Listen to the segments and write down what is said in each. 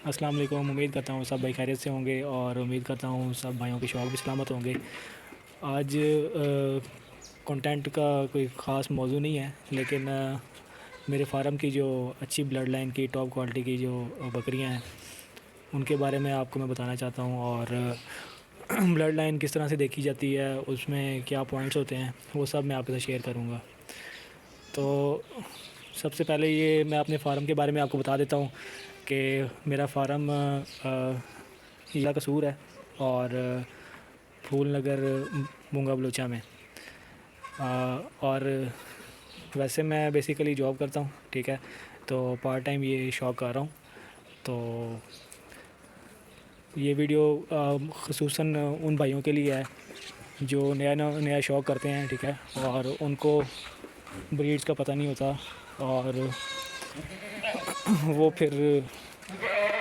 السلام علیکم۔ امید کرتا ہوں سب بھائی خیریت سے ہوں گے، اور امید کرتا ہوں سب بھائیوں کے شوق بھی سلامت ہوں گے۔ آج کنٹینٹ کا کوئی خاص موضوع نہیں ہے، لیکن میرے فارم کی جو اچھی بلڈ لائن کی ٹاپ کوالٹی کی جو بکریاں ہیں ان کے بارے میں آپ کو میں بتانا چاہتا ہوں، اور بلڈ لائن کس طرح سے دیکھی جاتی ہے، اس میں کیا پوائنٹس ہوتے ہیں، وہ سب میں آپ کے ساتھ شیئر کروں گا۔ تو سب سے پہلے یہ میں اپنے فارم کے بارے میں آپ کو بتا دیتا ہوں کہ میرا فارم ضلع قصور ہے، اور پھول نگر مونگا بلوچا میں۔ اور ویسے میں بیسیکلی جاب کرتا ہوں، ٹھیک ہے، تو پارٹ ٹائم یہ شوق کر رہا ہوں۔ تو یہ ویڈیو خصوصاً ان بھائیوں کے لیے ہے جو نیا شوق کرتے ہیں، ٹھیک ہے، اور ان کو بریڈز کا پتہ نہیں ہوتا، اور وہ پھر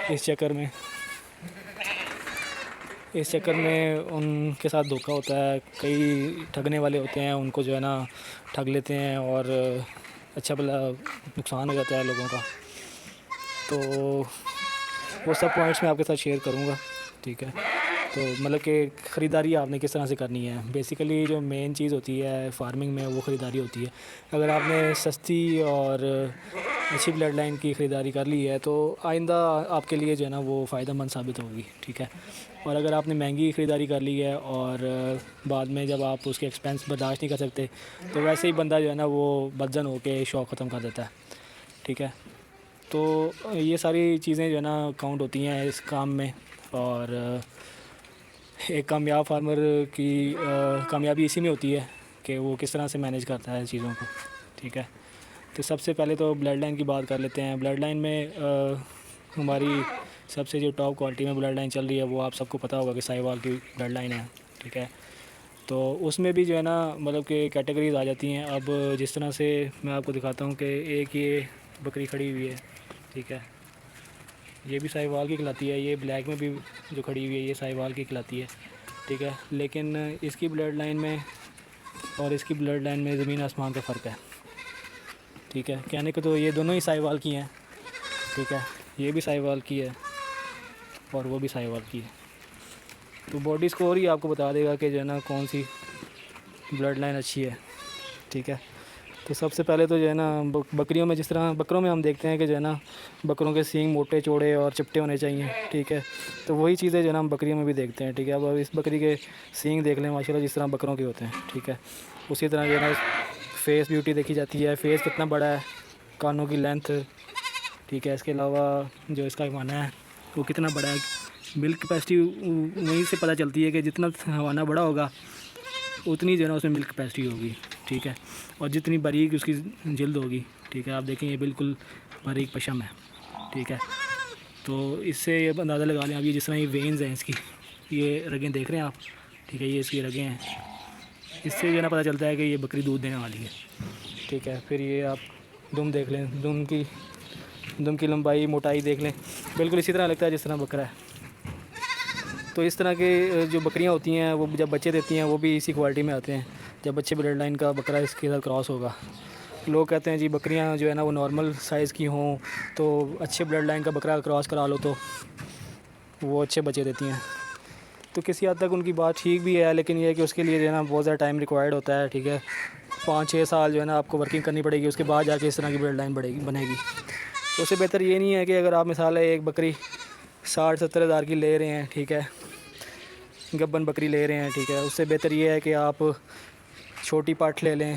اس چکر میں ان کے ساتھ دھوکا ہوتا ہے۔ کئی ٹھگنے والے ہوتے ہیں، ان کو جو ہے نا ٹھگ لیتے ہیں، اور اچھا بھلا نقصان ہو جاتا ہے لوگوں کا۔ تو وہ سب پوائنٹس میں آپ کے ساتھ شیئر کروں گا، ٹھیک ہے۔ تو مطلب کہ خریداری آپ نے کس طرح سے کرنی ہے، بیسیکلی جو مین چیز ہوتی ہے فارمنگ میں وہ خریداری ہوتی ہے۔ اگر آپ نے سستی اور اچھی بلڈ لائن کی خریداری کر لی ہے تو آئندہ آپ کے لیے جو ہے نا وہ فائدہ مند ثابت ہوگی، ٹھیک ہے۔ اور اگر آپ نے مہنگی خریداری کر لی ہے اور بعد میں جب آپ اس کے ایکسپینس برداشت نہیں کر سکتے تو ویسے ہی بندہ جو ہے نا وہ بدظن ہو کے شوق ختم کر دیتا ہے، ٹھیک ہے۔ تو یہ ساری چیزیں جو ہے نا کاؤنٹ ہوتی ہیں اس کام میں، اور ایک کامیاب فارمر کی کامیابی اسی میں ہوتی ہے کہ وہ کس طرح سے مینیج کرتا ہے چیزوں کو، ٹھیک ہے۔ تو سب سے پہلے تو بلڈ لائن کی بات کر لیتے ہیں۔ بلڈ لائن میں ہماری سب سے جو ٹاپ کوالٹی میں بلڈ لائن چل رہی ہے وہ آپ سب کو پتہ ہوگا کہ ساہی وال کی بلڈ لائن ہے، ٹھیک ہے۔ تو اس میں بھی جو ہے نا مطلب کہ کیٹیگریز آ جاتی ہیں۔ اب جس طرح سے میں آپ کو دکھاتا ہوں کہ ایک یہ بکری کھڑی ہوئی ہے، ٹھیک ہے، یہ بھی ساہی وال کی کھلاتی ہے۔ یہ بلیک میں بھی جو کھڑی ہوئی ہے یہ ساہی وال کی کھلاتی ہے، ٹھیک ہے۔ لیکن اس کی بلڈ لائن میں اور اس کی بلڈ لائن میں زمین آسمان کا فرق ہے، ٹھیک ہے۔ کہنے کو تو یہ دونوں ہی ساہی وال کی ہیں، ٹھیک ہے، یہ بھی ساہی وال کی ہے اور وہ بھی ساہی وال کی ہے۔ تو باڈی اسکور ہی آپ کو بتا دے گا کہ جو ہے نا کون سی بلڈ لائن اچھی ہے، ٹھیک ہے۔ تو سب سے پہلے تو جو ہے نا بکریوں میں، جس طرح بکروں میں ہم دیکھتے ہیں کہ جو ہے نا بکروں کے سینگ موٹے چوڑے اور چپٹے ہونے چاہیے، ٹھیک ہے۔ تو وہی چیزیں جو ہے نا ہم بکریوں میں بھی دیکھتے ہیں، ٹھیک ہے۔ اب اس بکری کے سینگ دیکھ لیں ماشاءاللہ جس طرح بکروں کے ہوتے ہیں، ٹھیک ہے۔ اسی طرح جو ہے نا فیس بیوٹی دیکھی جاتی ہے، فیس کتنا بڑا ہے، کانوں کی لینتھ، ٹھیک ہے۔ اس کے علاوہ جو اس کا ہوانہ ہے وہ کتنا بڑا ہے۔ ملک کیپیسٹی وہیں سے پتہ چلتی ہے کہ جتنا ہوانہ بڑا ہوگا اتنی جو ہے نا اس میں ملک کیپیسٹی ہوگی، ٹھیک ہے، اور جتنی باریک اس کی جلد ہوگی، ٹھیک ہے۔ آپ دیکھیں یہ بالکل باریک پشم ہے، ٹھیک ہے۔ تو اس سے یہ اندازہ لگا لیں آپ، یہ جس طرح یہ وینز ہیں اس کی، یہ رگیں دیکھ رہے ہیں آپ، ٹھیک ہے، یہ اس کی رگیں ہیں۔ اس سے جو ہے نا پتہ چلتا ہے کہ یہ بکری دودھ دینے والی ہے، ٹھیک ہے۔ پھر یہ آپ دم دیکھ لیں، دم کی لمبائی موٹائی دیکھ لیں، بالکل اسی طرح لگتا ہے جس طرح بکرا ہے۔ تو اس طرح کے جو بکریاں ہوتی ہیں وہ جب بچے دیتی ہیں وہ بھی اسی کوالٹی میں آتے ہیں، جب اچھے بلڈ لائن کا بکرا اس کے ساتھ کراس ہوگا۔ لوگ کہتے ہیں جی بکریاں جو ہے نا وہ نارمل سائز کی ہوں تو اچھے بلڈ لائن کا بکرا کراس کرا لو تو وہ اچھے بچے دیتی ہیں۔ تو کسی حد تک ان کی بات ٹھیک بھی ہے، لیکن یہ ہے کہ اس کے لیے جو ہے نا بہت زیادہ ٹائم ریکوائرڈ ہوتا ہے، ٹھیک ہے۔ 5-6 سال جو ہے نا آپ کو ورکنگ کرنی پڑے گی، اس کے بعد جا کے اس طرح کی بلڈ لائن بنے گی۔ تو اس سے بہتر یہ نہیں ہے کہ اگر آپ مثال ہے ایک بکری 60-70 ہزار کی لے رہے ہیں، ٹھیک ہے، گبن بکری لے رہے ہیں، ٹھیک ہے، اس سے بہتر یہ ہے کہ آپ چھوٹی پاٹ لے لیں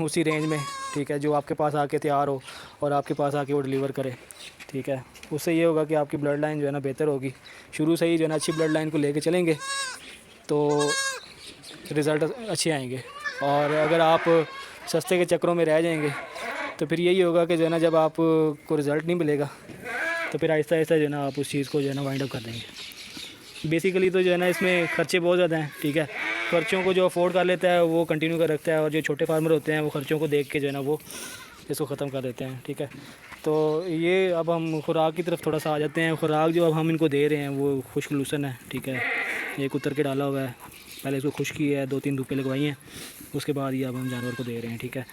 اسی رینج میں، ٹھیک ہے، جو آپ کے پاس آ کے تیار ہو اور آپ کے پاس آ کے وہ ڈیلیور کرے، ٹھیک ہے۔ اس سے یہ ہوگا کہ آپ کی بلڈ لائن جو ہے نا بہتر ہوگی۔ شروع سے ہی جو ہے نا اچھی بلڈ لائن کو لے کے چلیں گے تو رزلٹ اچھے آئیں گے۔ اور اگر آپ سستے کے چکروں میں رہ جائیں گے تو پھر یہی ہوگا کہ جو ہے نا جب آپ کو رزلٹ نہیں ملے گا تو پھر آہستہ آہستہ جو ہے نا آپ اس چیز کو جو ہے نا وائنڈ اپ کر دیں گے۔ بیسیکلی تو جو ہے نا اس میں خرچے بہت زیادہ ہیں، ٹھیک ہے۔ خرچوں کو جو افورڈ کر لیتا ہے وہ کنٹینیو کر رکھتا ہے، اور جو چھوٹے فارمر ہوتے ہیں وہ خرچوں کو دیکھ کے جو ہے نا وہ اس کو ختم کر دیتے ہیں، ٹھیک ہے۔ تو یہ اب ہم خوراک کی طرف تھوڑا سا آ جاتے ہیں۔ خوراک جو اب ہم ان کو دے رہے ہیں وہ خشک لوسن ہے، ٹھیک ہے، یہ کتر کے ڈالا ہوا ہے، پہلے اس کو خشک کی ہے، 2-3 دھوپیں لگوائی ہیں، اس کے بعد یہ اب ہم جانور کو دے رہے ہیں، ٹھیک ہے۔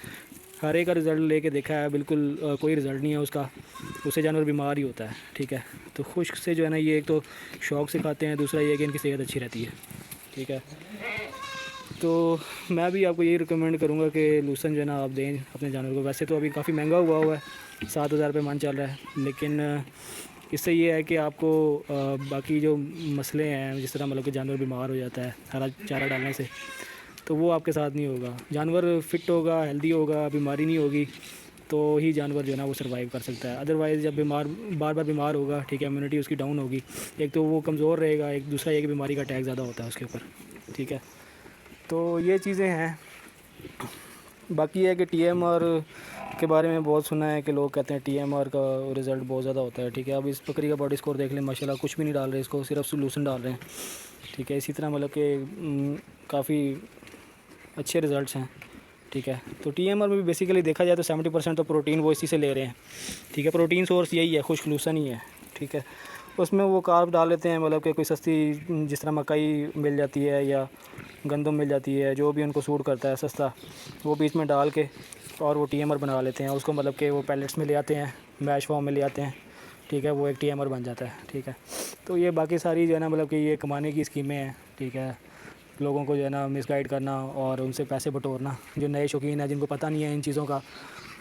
ہر ایک کا رزلٹ لے کے دیکھا ہے، بالکل کوئی رزلٹ نہیں ہے اس کا، اس سے جانور بیمار ہی ہوتا ہے، ٹھیک ہے. تو خشک سے جو ہے نا یہ ایک تو شوق سے کھاتے ہیں، دوسرا یہ کہ ان کی صحت اچھی رہتی ہے، ٹھیک ہے. تو میں بھی آپ کو یہی ریکمینڈ کروں گا کہ لوسن جو ہے نا آپ دیں اپنے جانور کو. ویسے تو ابھی کافی مہنگا ہوا ہے، 7,000 روپے من چل رہا ہے، لیکن اس سے یہ ہے کہ آپ کو باقی جو مسئلے ہیں، جس طرح مطلب کہ جانور بیمار ہو جاتا ہے ہرا چارہ ڈالنے سے، تو وہ آپ کے ساتھ نہیں ہوگا. جانور فٹ ہوگا، ہیلدی ہوگا، بیماری نہیں ہوگی، تو ہی جانور جو ہے نا وہ سروائیو کر سکتا ہے. ادروائز جب بار بار بیمار ہوگا، ٹھیک ہے، امیونٹی اس کی ڈاؤن ہوگی، ایک تو وہ کمزور رہے گا، ایک دوسرا یہ کہ بیماری کا اٹیک زیادہ ہوتا ہے اس کے اوپر، ٹھیک ہے. تو یہ چیزیں ہیں. باقی یہ ہے کہ ٹی ایم آر کے بارے میں بہت سنا ہے کہ لوگ کہتے ہیں ٹی ایم آر کا رزلٹ بہت زیادہ ہوتا ہے، ٹھیک ہے. اب اس بکری کا باڈی اسکور دیکھ لیں، ماشاء اللہ کچھ بھی نہیں ڈال رہے اس کو، صرف سولوشن ڈال رہے ہیں، ٹھیک ہے. اسی طرح مطلب کہ کافی اچھے رزلٹس ہیں، ٹھیک ہے. تو ٹی ایم آر میں بھی بیسیکلی دیکھا جائے تو 70% تو پروٹین وہ اسی سے لے رہے ہیں، ٹھیک ہے. پروٹین سورس یہی ہے، خشک لوسن ہی ہے، ٹھیک ہے. اس میں وہ کارب ڈال لیتے ہیں، مطلب کہ کوئی سستی جس طرح مکئی مل جاتی ہے یا گندم مل جاتی ہے، جو بھی ان کو سوٹ کرتا ہے سستا، وہ بیچ میں ڈال کے اور وہ ٹی ایم آر بنا لیتے ہیں. اس کو مطلب کہ وہ پیلٹس میں لے آتے ہیں، میش فارم میں لے آتے ہیں، ٹھیک ہے. وہ ایک ٹی ایم آر بن جاتا ہے، ٹھیک ہے. تو یہ باقی ساری جو ہے نا مطلب کہ یہ کمانے کی اسکیمیں ہیں، ٹھیک ہے. لوگوں کو جو ہے نا مس گائیڈ کرنا اور ان سے پیسے بٹورنا. جو نئے شوقین ہیں، جن کو پتہ نہیں ہے ان چیزوں کا،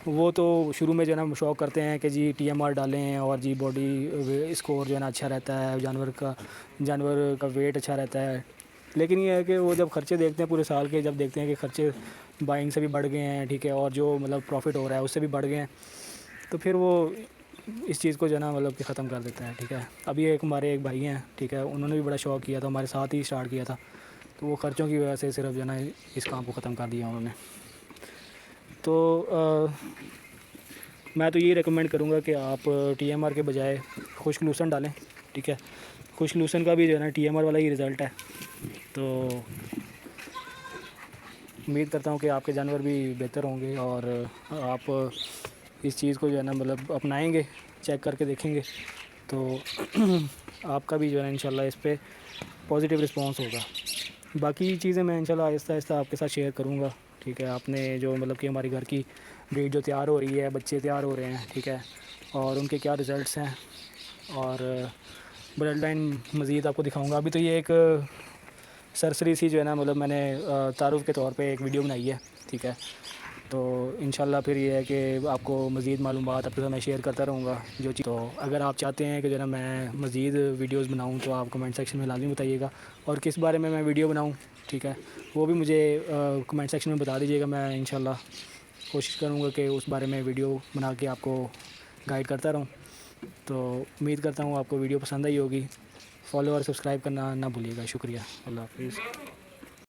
وہ تو شروع میں جو ہے نا شوق کرتے ہیں کہ جی ٹی ایم آر ڈالیں اور جی باڈی اسکور جو ہے نا اچھا رہتا ہے، جانور کا ویٹ اچھا رہتا ہے. لیکن یہ ہے کہ وہ جب خرچے دیکھتے ہیں پورے سال کے، جب دیکھتے ہیں کہ خرچے بائنگ سے بھی بڑھ گئے ہیں، ٹھیک ہے، اور جو مطلب پروفٹ ہو رہا ہے اس سے بھی بڑھ گئے ہیں، تو پھر وہ اس چیز کو جو ہے نا مطلب کہ ختم کر دیتا ہے، ٹھیک ہے. ابھی ہمارے ایک بھائی ہیں، ٹھیک ہے، انہوں نے بھی بڑا شوق کیا تھا، ہمارے ساتھ ہی اسٹارٹ کیا تھا. تو وہ خرچوں کی وجہ سے صرف جو ہے نا اس کام کو ختم کر دیا انہوں نے. تو میں تو یہی ریکمینڈ کروں گا کہ آپ ٹی ایم آر کے بجائے خشک لوسن ڈالیں، ٹھیک ہے. خشک لوسن کا بھی جو ہے نا ٹی ایم آر والا ہی رزلٹ ہے. تو امید کرتا ہوں کہ آپ کے جانور بھی بہتر ہوں گے اور آپ اس چیز کو جو ہے نا مطلب اپنائیں گے، چیک کر کے دیکھیں گے، تو آپ کا بھی جو ہے نا انشاءاللہ اس پہ پازیٹیو رسپانس ہوگا. باقی چیزیں میں انشاءاللہ آہستہ آہستہ آپ کے ساتھ شیئر کروں گا، ٹھیک ہے. آپ نے جو مطلب کہ ہماری گھر کی بریڈ جو تیار ہو رہی ہے، بچے تیار ہو رہے ہیں، ٹھیک ہے، اور ان کے کیا رزلٹس ہیں، اور بلڈ لائن مزید آپ کو دکھاؤں گا. ابھی تو یہ ایک سرسری سی جو ہے نا مطلب میں نے تعارف کے طور پہ ایک ویڈیو بنائی ہے، ٹھیک ہے. تو انشاءاللہ پھر یہ ہے کہ آپ کو مزید معلومات آپ کے ساتھ میں شیئر کرتا رہوں گا جو چیز. تو اگر آپ چاہتے ہیں کہ جو ہے نا میں مزید ویڈیوز بناؤں تو آپ کمنٹ سیکشن میں لازمی بتائیے گا، اور کس بارے میں ویڈیو بناؤں، ٹھیک ہے، وہ بھی مجھے کمنٹ سیکشن میں بتا دیجیے گا. میں انشاءاللہ کوشش کروں گا کہ اس بارے میں ویڈیو بنا کے آپ کو گائیڈ کرتا رہوں. تو امید کرتا ہوں آپ کو ویڈیو پسند آئی ہوگی. فالو اور سبسکرائب کرنا نہ بھولیے گا. شکریہ. اللہ حافظ.